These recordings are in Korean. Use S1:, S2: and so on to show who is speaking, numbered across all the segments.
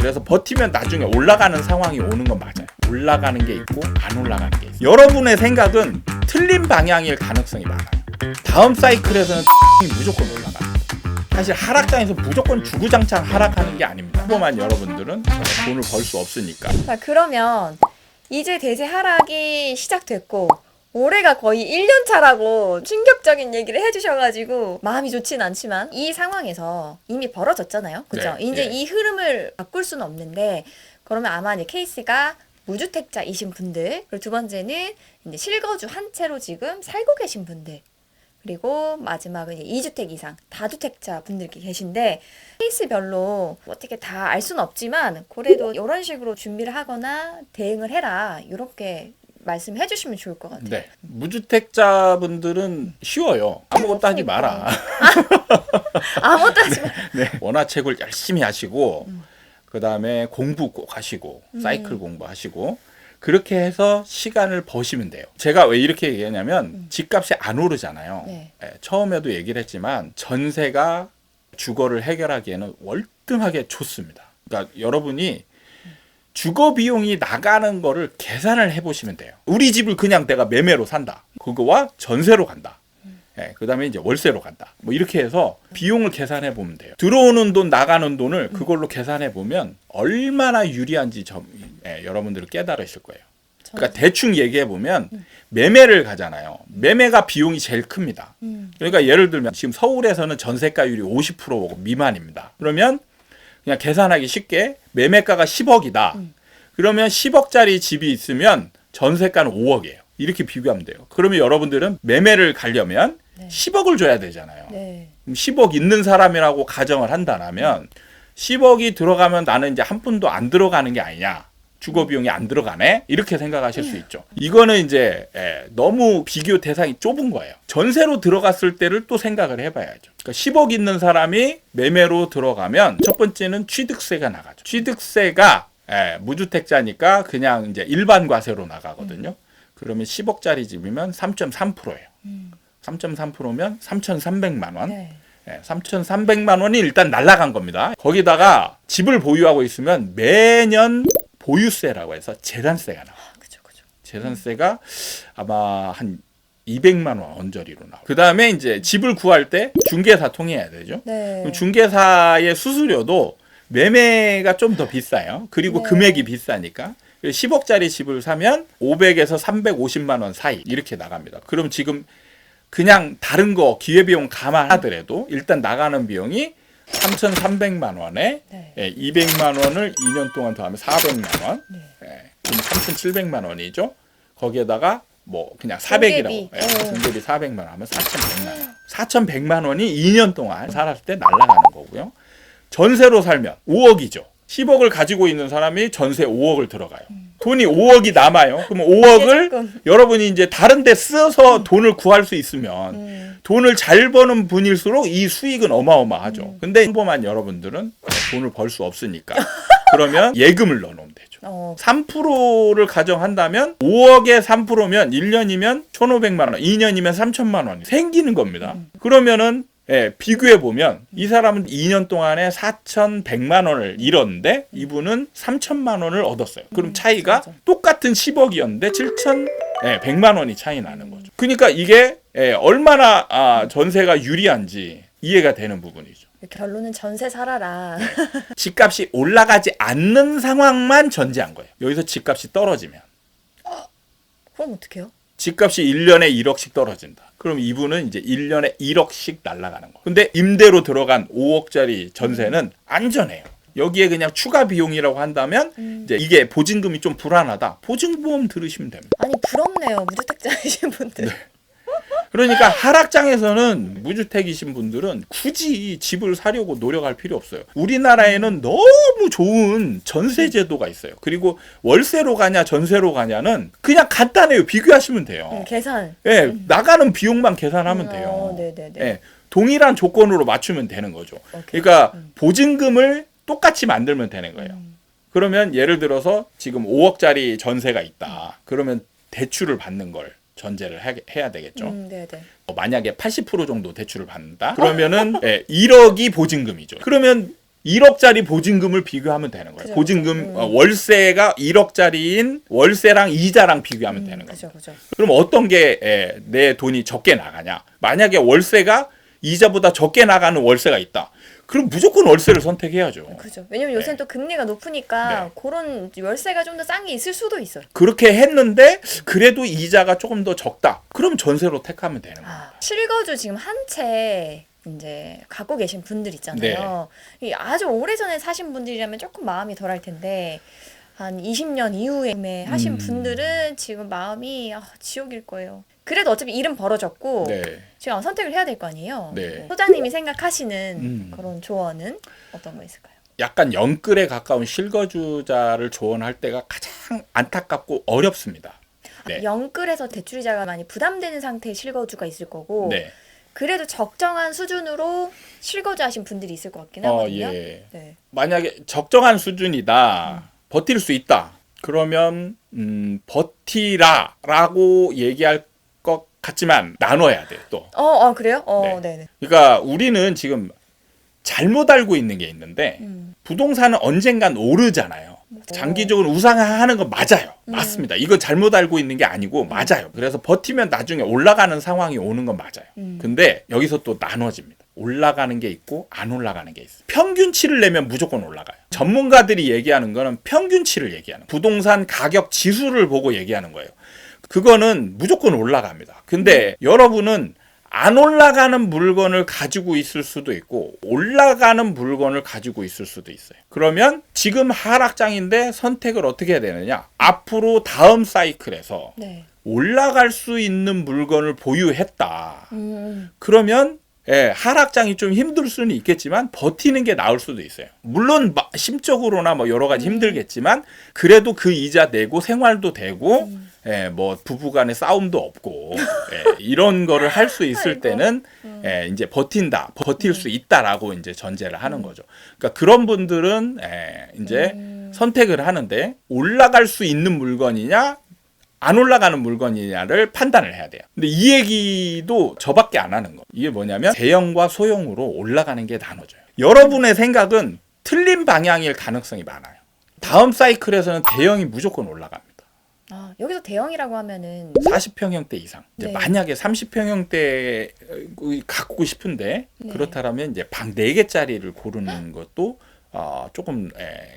S1: 그래서 버티면 나중에 올라가는 상황이 오는 건 맞아요. 올라가는 게 있고 안 올라가는 게 있어요. 여러분의 생각은 틀린 방향일 가능성이 많아요. 다음 사이클에서는 무조건 올라가요. 사실 하락장에서 무조건 주구장창 하락하는 게 아닙니다. 평범한 여러분들은 돈을 벌 수 없으니까.
S2: 자, 그러면 이제 대세 하락이 시작됐고 올해가 거의 1년 차라고 충격적인 얘기를 해주셔가지고 마음이 좋진 않지만 이 상황에서 이미 벌어졌잖아요. 그죠?
S1: 네,
S2: 이제
S1: 예.
S2: 이 흐름을 바꿀 수는 없는데 그러면 아마 이제 케이스가 무주택자이신 분들, 그리고 두 번째는 이제 실거주 한 채로 지금 살고 계신 분들, 그리고 마지막은 이제 2주택 이상 다주택자 분들이 계신데 케이스별로 어떻게 다 알 수는 없지만 그래도 이런 식으로 준비를 하거나 대응을 해라 이렇게 말씀해 주시면 좋을 것 같아요.
S1: 네. 무주택자분들은 쉬워요. 아무것도 하지 마라.
S2: 아무것도 하지 마.
S1: 네. 원화책을 열심히 하시고 그다음에 공부 꼭 하시고 사이클 공부하시고 그렇게 해서 시간을 버시면 돼요. 제가 왜 이렇게 얘기하냐면 집값이 안 오르잖아요.
S2: 네.
S1: 처음에도 얘기를 했지만 전세가 주거를 해결하기에는 월등하게 좋습니다. 그러니까 여러분이 주거 비용이 나가는 거를 계산을 해보시면 돼요. 우리 집을 그냥 내가 매매로 산다. 그거와 전세로 간다. 그 다음에 이제 월세로 간다. 뭐 이렇게 해서 비용을 계산해 보면 돼요. 들어오는 돈, 나가는 돈을 그걸로 계산해 보면 얼마나 유리한지 여러분들이 깨달으실 거예요. 그러니까 대충 얘기해 보면 매매를 가잖아요. 매매가 비용이 제일 큽니다. 그러니까 예를 들면 지금 서울에서는 전세가율이 50% 미만입니다. 그러면 그냥 계산하기 쉽게 매매가가 10억이다. 그러면 10억짜리 집이 있으면 전세가는 5억이에요. 이렇게 비교하면 돼요. 그러면 여러분들은 매매를 가려면
S2: 네.
S1: 10억을 줘야 되잖아요.
S2: 네.
S1: 그럼 10억 있는 사람이라고 가정을 한다면 10억이 들어가면 나는 이제 한 푼도 안 들어가는 게 아니냐. 주거 비용이 안 들어가네? 이렇게 생각하실 수 있죠. 이거는 이제 너무 비교 대상이 좁은 거예요. 전세로 들어갔을 때를 또 생각을 해봐야죠. 그러니까 10억 있는 사람이 매매로 들어가면 첫 번째는 취득세가 나가죠. 취득세가 무주택자니까 그냥 이제 일반 과세로 나가거든요. 그러면 10억짜리 집이면 3.3%예요. 3.3%면 3,300만 원.
S2: 네.
S1: 3,300만 원이 일단 날라간 겁니다. 거기다가 집을 보유하고 있으면 매년 보유세라고 해서 재산세가 나와요.
S2: 그죠.
S1: 재산세가 아마 한 200만 원 언저리로 나와요. 그 다음에 이제 집을 구할 때 중개사 통해야 되죠.
S2: 네.
S1: 그럼 중개사의 수수료도 매매가 좀 더 비싸요. 그리고
S2: 네.
S1: 금액이 비싸니까. 10억짜리 집을 사면 500에서 350만 원 사이 이렇게 나갑니다. 그럼 지금 그냥 다른 거 기회비용 감안하더라도 일단 나가는 비용이 3,300만 원에
S2: 네.
S1: 200만 원을 2년 동안 더하면 400만 원.
S2: 네.
S1: 그럼 3,700만 원이죠. 거기에다가 뭐 그냥 400이라고. 중개비 400만 원 하면 4,100만 원. 4,100만 원이 2년 동안 살았을 때 날아가는 거고요. 전세로 살면 5억이죠. 10억을 가지고 있는 사람이 전세 5억을 들어가요. 돈이 5억이 남아요. 그럼 5억을 여러분이 이제 다른 데 써서 돈을 구할 수 있으면 돈을 잘 버는 분일수록 이 수익은 어마어마하죠. 근데 평범한 여러분들은 돈을 벌 수 없으니까 그러면 예금을 넣어놓으면 되죠. 3%를 가정한다면 5억에 3%면 1년이면 1,500만 원, 2년이면 3,000만 원이 생기는 겁니다. 그러면은 비교해 보면 이 사람은 2년 동안에 4,100만 원을 잃었는데 이분은 3,000만 원을 얻었어요. 그럼 차이가
S2: 맞아.
S1: 똑같은 10억이었는데 7,100만 원이 차이 나는 거죠. 그러니까 이게 얼마나 전세가 유리한지 이해가 되는 부분이죠.
S2: 결론은 전세 살아라.
S1: 집값이 올라가지 않는 상황만 전제한 거예요. 여기서 집값이 떨어지면.
S2: 그럼 어떡해요?
S1: 집값이 1년에 1억씩 떨어진다. 그럼 이분은 이제 1년에 1억씩 날아가는 거. 근데 임대로 들어간 5억짜리 전세는 안전해요. 여기에 그냥 추가 비용이라고 한다면 이제 이게 보증금이 좀 불안하다. 보증보험 들으시면 됩니다.
S2: 아니 부럽네요. 무주택자이신 분들.
S1: 그러니까 하락장에서는 무주택이신 분들은 굳이 집을 사려고 노력할 필요 없어요. 우리나라에는 너무 좋은 전세 제도가 있어요. 그리고 월세로 가냐 전세로 가냐는 그냥 간단해요. 비교하시면 돼요.
S2: 계산.
S1: 나가는 비용만 계산하면 돼요.
S2: 네네네.
S1: 동일한 조건으로 맞추면 되는 거죠.
S2: 오케이.
S1: 그러니까 보증금을 똑같이 만들면 되는 거예요. 그러면 예를 들어서 지금 5억짜리 전세가 있다. 그러면 대출을 받는 걸 전제를 해야 되겠죠.
S2: 네네.
S1: 만약에 80% 정도 대출을 받는다. 그러면은 1억이 보증금이죠. 그러면 1억짜리 보증금을 비교하면 되는 거예요.
S2: 그죠,
S1: 보증금 월세가 1억짜리인 월세랑 이자랑 비교하면 되는 거예요.
S2: 그죠, 그죠.
S1: 그럼 어떤 게 내 돈이 적게 나가냐? 만약에 월세가 이자보다 적게 나가는 월세가 있다. 그럼 무조건 월세를 선택해야죠.
S2: 그죠. 왜냐면 요새는 또 금리가 높으니까 그런 월세가 좀 더 싼 게 있을 수도 있어요.
S1: 그렇게 했는데 그래도 이자가 조금 더 적다. 그럼 전세로 택하면 되는 거예요.
S2: 실거주 지금 한 채 이제 갖고 계신 분들 있잖아요. 이 아주 오래전에 사신 분들이라면 조금 마음이 덜할 텐데 한 20년 이후에 구매하신 분들은 지금 마음이 지옥일 거예요. 그래도 어차피 일은 벌어졌고 지금 선택을 해야 될 거 아니에요. 소장님이 생각하시는 그런 조언은 어떤 거 있을까요?
S1: 약간 영끌에 가까운 실거주자를 조언할 때가 가장 안타깝고 어렵습니다.
S2: 영끌에서 대출이자가 많이 부담되는 상태의 실거주가 있을 거고 그래도 적정한 수준으로 실거주하신 분들이 있을 것 같긴 하거든요.
S1: 만약에 적정한 수준이다. 버틸 수 있다. 그러면 버티라라고 얘기할 것 같지만 나눠야 돼요. 또.
S2: 그래요? 네네.
S1: 그러니까 우리는 지금 잘못 알고 있는 게 있는데 부동산은 언젠간 오르잖아요. 장기적으로 우상향하는 건 맞아요. 맞습니다. 이건 잘못 알고 있는 게 아니고 맞아요. 그래서 버티면 나중에 올라가는 상황이 오는 건 맞아요. 근데 여기서 또 나눠집니다. 올라가는 게 있고 안 올라가는 게 있어요. 평균치를 내면 무조건 올라가요. 전문가들이 얘기하는 거는 평균치를 얘기하는 거예요. 부동산 가격 지수를 보고 얘기하는 거예요. 그거는 무조건 올라갑니다. 근데 여러분은 안 올라가는 물건을 가지고 있을 수도 있고 올라가는 물건을 가지고 있을 수도 있어요. 그러면 지금 하락장인데 선택을 어떻게 해야 되느냐? 앞으로 다음 사이클에서 올라갈 수 있는 물건을 보유했다. 그러면 하락장이 좀 힘들 수는 있겠지만 버티는 게 나을 수도 있어요. 물론 심적으로나 뭐 여러 가지 힘들겠지만 그래도 그 이자 내고 생활도 되고 뭐 부부간의 싸움도 없고 이런 거를 할 수 있을 때는 이제 버틴다, 버틸 수 있다라고 이제 전제를 하는 거죠. 그러니까 그런 분들은 이제 선택을 하는데 올라갈 수 있는 물건이냐 안 올라가는 물건이냐를 판단을 해야 돼요. 근데 이 얘기도 저밖에 안 하는 거. 이게 뭐냐면 대형과 소형으로 올라가는 게 나눠져요. 여러분의 생각은 틀린 방향일 가능성이 많아요. 다음 사이클에서는 대형이 무조건 올라갑니다.
S2: 여기서 대형이라고 하면은
S1: 40평형대 이상. 이제 만약에 30평형대 갖고 싶은데 그렇다면 이제 방 4개짜리를 고르는 것도 조금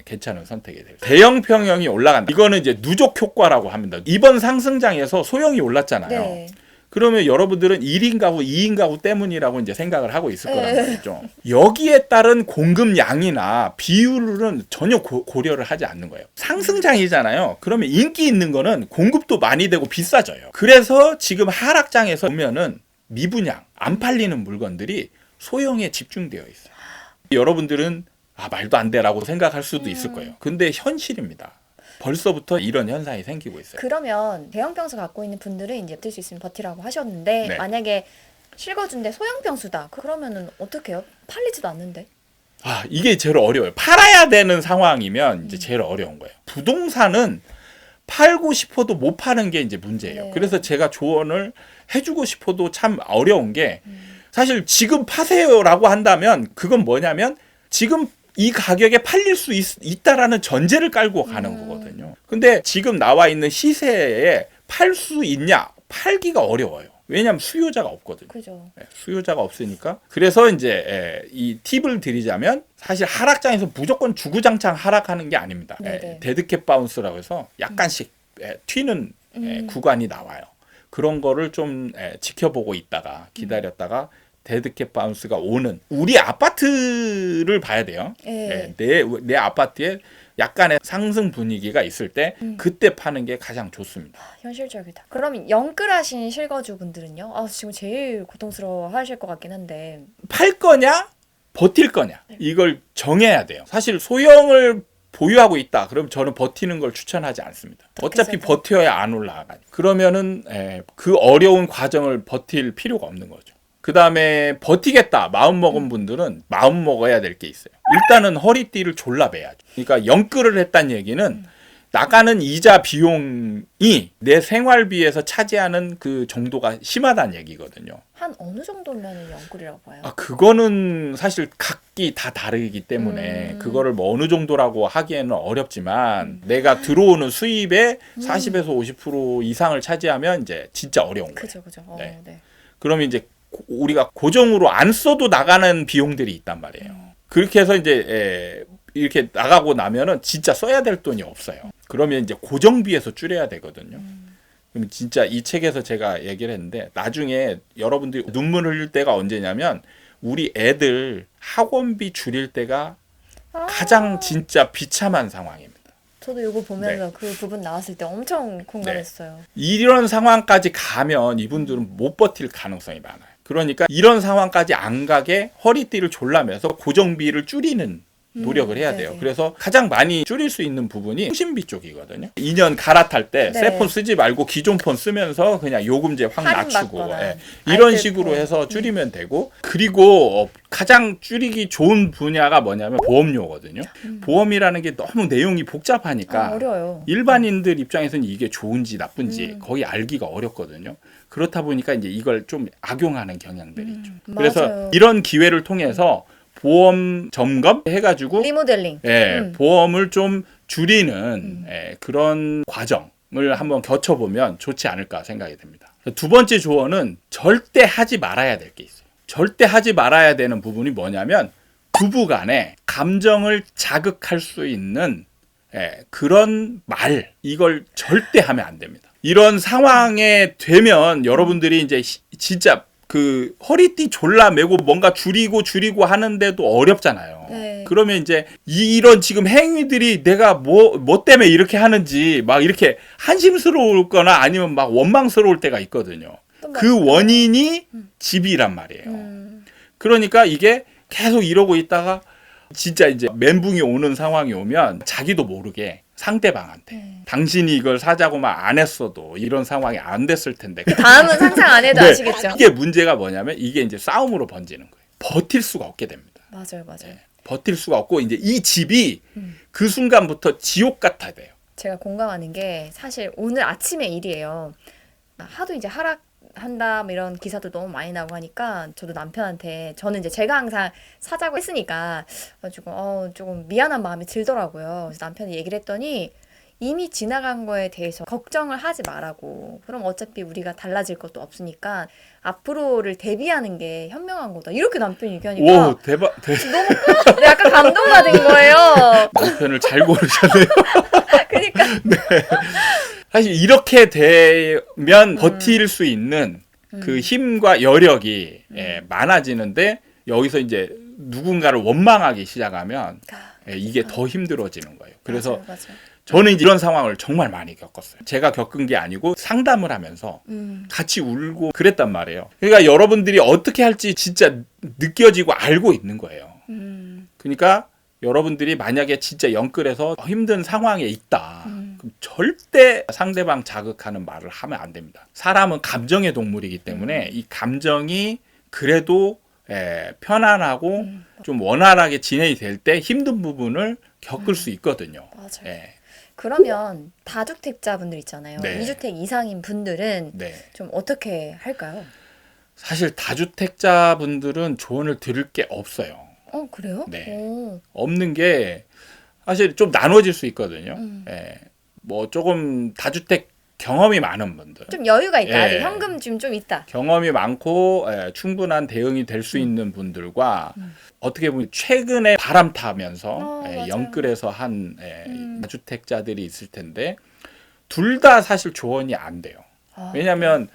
S1: 괜찮은 선택이 돼요. 대형 평형이 올라간다. 이거는 이제 누적 효과라고 합니다. 이번 상승장에서 소형이 올랐잖아요. 그러면 여러분들은 1인 가구, 2인 가구 때문이라고 이제 생각을 하고 있을 거란 말이죠. 여기에 따른 공급량이나 비율은 전혀 고려를 하지 않는 거예요. 상승장이잖아요. 그러면 인기 있는 거는 공급도 많이 되고 비싸져요. 그래서 지금 하락장에서 보면은 미분양, 안 팔리는 물건들이 소형에 집중되어 있어요. 여러분들은 말도 안 돼라고 생각할 수도 있을 거예요. 근데 현실입니다. 벌써부터 이런 현상이 생기고 있어요.
S2: 그러면 대형 평수 갖고 있는 분들은 이제 버틸 수 있으면 버티라고 하셨는데 만약에 실거주인데 소형 평수다. 그러면은 어떻게 해요? 팔리지도 않는데.
S1: 이게 제일 어려워요. 팔아야 되는 상황이면 이제 제일 어려운 거예요. 부동산은 팔고 싶어도 못 파는 게 이제 문제예요. 그래서 제가 조언을 해주고 싶어도 참 어려운 게 사실 지금 파세요라고 한다면 그건 뭐냐면 지금 이 가격에 팔릴 수 있다라는 전제를 깔고 가는 거거든요. 근데 지금 나와 있는 시세에 팔 수 있냐? 팔기가 어려워요. 왜냐하면 수요자가 없거든요.
S2: 그죠.
S1: 수요자가 없으니까. 그래서 이제 이 팁을 드리자면 사실 하락장에서 무조건 주구장창 하락하는 게 아닙니다. 데드캣 바운스라고 해서 약간씩 튀는 구간이 나와요. 그런 거를 좀 지켜보고 있다가 기다렸다가 데드캣 바운스가 오는 우리 아파트를 봐야 돼요. 내 아파트에 약간의 상승 분위기가 있을 때 그때 파는 게 가장 좋습니다.
S2: 현실적이다. 그럼 영끌하신 실거주 분들은요? 지금 제일 고통스러워 하실 것 같긴 한데
S1: 팔 거냐 버틸 거냐 이걸 정해야 돼요. 사실 소형을 보유하고 있다. 그럼 저는 버티는 걸 추천하지 않습니다. 어차피 버텨야 안 올라가요. 그러면은 그 어려운 과정을 버틸 필요가 없는 거죠. 그 다음에 버티겠다 마음 먹은 분들은 마음 먹어야 될 게 있어요. 일단은 허리띠를 졸라 매야죠. 그러니까 영끌을 했다는 얘기는 나가는 이자 비용이 내 생활비에서 차지하는 그 정도가 심하다는 얘기거든요.
S2: 한 어느 정도면 영끌이라고 봐요?
S1: 그거는 사실 각기 다 다르기 때문에 그거를 뭐 어느 정도라고 하기에는 어렵지만 내가 들어오는 수입의 40에서 50% 이상을 차지하면 이제 진짜 어려운 거예요.
S2: 그죠.
S1: 네.
S2: 네.
S1: 그러면 이제 우리가 고정으로 안 써도 나가는 비용들이 있단 말이에요. 그렇게 해서 이제 이렇게 나가고 나면은 진짜 써야 될 돈이 없어요. 그러면 이제 고정비에서 줄여야 되거든요. 그럼 진짜 이 책에서 제가 얘기를 했는데 나중에 여러분들이 눈물 흘릴 때가 언제냐면 우리 애들 학원비 줄일 때가 가장 진짜 비참한 상황입니다.
S2: 저도 이거 보면서 그 부분 나왔을 때 엄청 공감했어요.
S1: 이런 상황까지 가면 이분들은 못 버틸 가능성이 많아요. 그러니까 이런 상황까지 안 가게 허리띠를 졸라매서 고정비를 줄이는 노력을 해야 돼요.
S2: 네네.
S1: 그래서 가장 많이 줄일 수 있는 부분이 통신비 쪽이거든요. 2년 갈아탈 때
S2: 네.
S1: 새 폰 쓰지 말고 기존 폰 쓰면서 그냥 요금제 확 낮추고
S2: 할인받거나
S1: 이런
S2: 아이들
S1: 식으로
S2: 폰.
S1: 해서 줄이면 되고 그리고 가장 줄이기 좋은 분야가 뭐냐면 보험료거든요. 보험이라는 게 너무 내용이 복잡하니까
S2: 어려워요.
S1: 일반인들 입장에서는 이게 좋은지 나쁜지 거의 알기가 어렵거든요. 그렇다 보니까 이제 이걸 좀 악용하는 경향들이 있죠. 그래서
S2: 맞아요.
S1: 이런 기회를 통해서 보험 점검 해가지고
S2: 리모델링.
S1: 보험을 좀 줄이는 그런 과정을 한번 거쳐보면 좋지 않을까 생각이 됩니다. 두 번째 조언은 절대 하지 말아야 될 게 있어요. 절대 하지 말아야 되는 부분이 뭐냐면 부부간에 감정을 자극할 수 있는 그런 말 이걸 절대 하면 안 됩니다. 이런 상황에 되면 여러분들이 이제 진짜 그 허리띠 졸라매고 뭔가 줄이고 하는데도 어렵잖아요.
S2: 네.
S1: 그러면 이제 이런 지금 행위들이 내가 뭐 때문에 이렇게 하는지 막 이렇게 한심스러울 거나 아니면 막 원망스러울 때가 있거든요. 그 원인이 집이란 말이에요. 그러니까 이게 계속 이러고 있다가 진짜 이제 멘붕이 오는 상황이 오면 자기도 모르게 상대방한테 당신이 이걸 사자고만 안 했어도 이런 상황이 안 됐을 텐데
S2: 다음은 상상 안 해도 아시겠죠?
S1: 이게 문제가 뭐냐면 이게 이제 싸움으로 번지는 거예요. 버틸 수가 없게 됩니다.
S2: 맞아요.
S1: 버틸 수가 없고 이제 이 집이 그 순간부터 지옥 같아 돼요.
S2: 제가 공감하는 게 사실 오늘 아침의 일이에요. 하도 이제 하락한다 뭐 이런 기사도 너무 많이 나오고 하니까 저도 남편한테 저는 이제 제가 항상 사자고 했으니까 조금 미안한 마음이 들더라고요. 그래서 남편이 얘기를 했더니 이미 지나간 거에 대해서 걱정을 하지 말라고. 그럼 어차피 우리가 달라질 것도 없으니까 앞으로를 대비하는 게 현명한 거다. 이렇게 남편이 얘기하니까
S1: 오 대박.
S2: 너무 약간 감동받은 거예요.
S1: 남편을 잘 고르셨네요.
S2: 그러니까
S1: 사실 이렇게 되면 버틸 수 있는 그 힘과 여력이 많아지는데 여기서 이제 누군가를 원망하기 시작하면 이게 더 힘들어지는 거예요. 그래서
S2: 맞아요.
S1: 저는 이제 이런 상황을 정말 많이 겪었어요. 제가 겪은 게 아니고 상담을 하면서 같이 울고 그랬단 말이에요. 그러니까 여러분들이 어떻게 할지 진짜 느껴지고 알고 있는 거예요. 그러니까 여러분들이 만약에 진짜 영끌에서 힘든 상황에 있다. 그럼 절대 상대방 자극하는 말을 하면 안 됩니다. 사람은 감정의 동물이기 때문에 이 감정이 그래도 편안하고 좀 원활하게 진행이 될 때 힘든 부분을 겪을 수 있거든요.
S2: 맞아요. 그러면 다주택자분들 있잖아요.
S1: 네.
S2: 2주택 이상인 분들은 좀 어떻게 할까요?
S1: 사실 다주택자분들은 조언을 들을 게 없어요.
S2: 그래요?
S1: 없는 게 사실 좀 나눠질 수 있거든요. 뭐 조금 다주택 경험이 많은 분들.
S2: 좀 여유가 있다. 아직 현금 좀 있다.
S1: 경험이 많고 충분한 대응이 될 수 있는 분들과 어떻게 보면 최근에 바람 타면서 영끌에서 한 다주택자들이 있을 텐데 둘 다 사실 조언이 안 돼요. 왜냐하면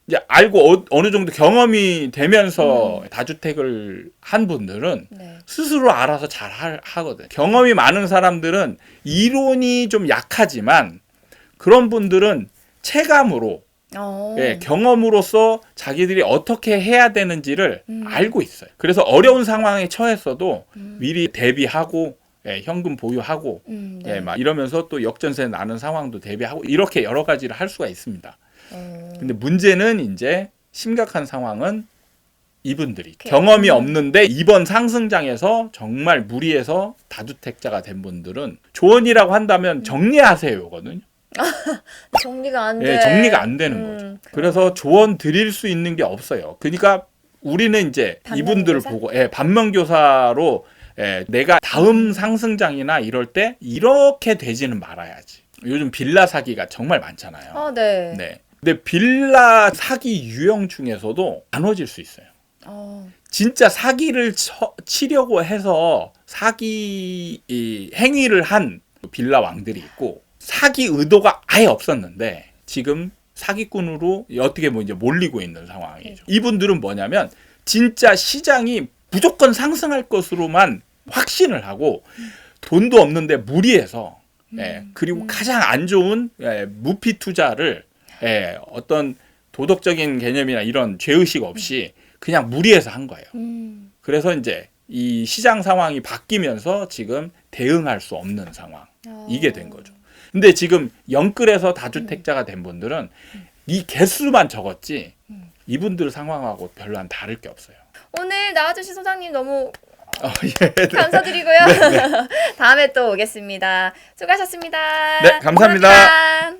S1: 이제 알고 어느 정도 경험이 되면서 다주택을 한 분들은 스스로 알아서 잘 하거든요. 경험이 많은 사람들은 이론이 좀 약하지만 그런 분들은 체감으로 경험으로서 자기들이 어떻게 해야 되는지를 알고 있어요. 그래서 어려운 상황에 처했어도 미리 대비하고 현금 보유하고 막 이러면서 또 역전세 나는 상황도 대비하고 이렇게 여러 가지를 할 수가 있습니다. 근데 문제는 이제 심각한 상황은 이분들이 경험이 없는데 이번 상승장에서 정말 무리해서 다주택자가 된 분들은 조언이라고 한다면 정리하세요거든요.
S2: 정리가 안 돼.
S1: 예, 정리가 안 되는 거죠. 그래서 조언 드릴 수 있는 게 없어요. 그러니까 우리는 이제 이분들을
S2: 반면교사?
S1: 보고 반면교사로 내가 다음 상승장이나 이럴 때 이렇게 되지는 말아야지. 요즘 빌라 사기가 정말 많잖아요.
S2: 네.
S1: 네. 근데 빌라 사기 유형 중에서도 나눠질 수 있어요. 진짜 사기를 치려고 해서 사기 행위를 한 빌라 왕들이 있고 사기 의도가 아예 없었는데 지금 사기꾼으로 어떻게 뭐 이제 몰리고 있는 상황이죠. 이분들은 뭐냐면 진짜 시장이 무조건 상승할 것으로만 확신을 하고 돈도 없는데 무리해서 그리고 가장 안 좋은 무피 투자를 어떤 도덕적인 개념이나 이런 죄의식 없이 그냥 무리해서 한 거예요. 그래서 이제 이 시장 상황이 바뀌면서 지금 대응할 수 없는 상황 이게 된 거죠. 근데 지금 영끌에서 다주택자가 된 분들은 이 개수만 적었지 이분들 상황하고 별로 안 다를 게 없어요.
S2: 오늘 나와주신 소장님 너무
S1: 예.
S2: 감사드리고요. 다음에 또 오겠습니다. 수고하셨습니다.
S1: 네, 감사합니다.
S2: 감사합니다.